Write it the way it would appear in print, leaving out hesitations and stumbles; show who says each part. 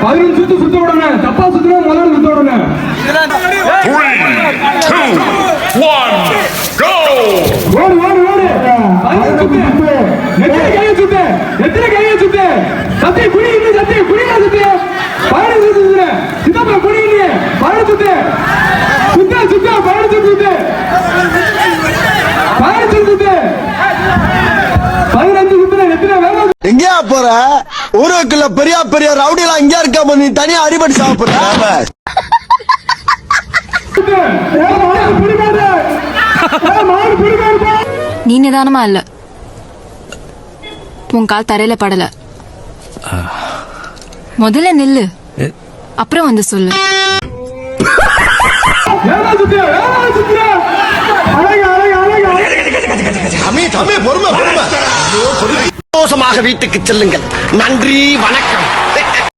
Speaker 1: 11 சுத்து சுத்த விடணும். தப்பா சுத்தினா முதல்ல சுத்த விடணும்.
Speaker 2: 3, 2, 1, go!
Speaker 1: ஓடு ஓடு ஓடு. 11 சுத்து. எத்தனை கையை சுத்து? எத்தனை கையை சுத்து? சத்தி குடி இல்ல சத்தி குடியா சுத்து. 11 சுத்து. சித்தப்பா குடி இல்ல. 11 சுத்து. சுத்து சுத்து 11 சுத்து. 11 சுத்து. 15 சுத்து எத்தனை வேலை?
Speaker 3: எங்கயா போற? ஊருக்குள்ள பெரிய பெரிய ரவுடி எல்லாம் இங்க இருக்க, நீ தனியா அடிபடி சாப்பிடுற.
Speaker 4: நீ நிதானமா இல்ல, உன் கால் தரையில படல. முதல்ல நில்லு, அப்புறம் வந்து சொல்லு.
Speaker 3: பொறுமை பொறுமை. சந்தோஷமாக வீட்டுக்கு செல்லுங்கள். நன்றி, வணக்கம்.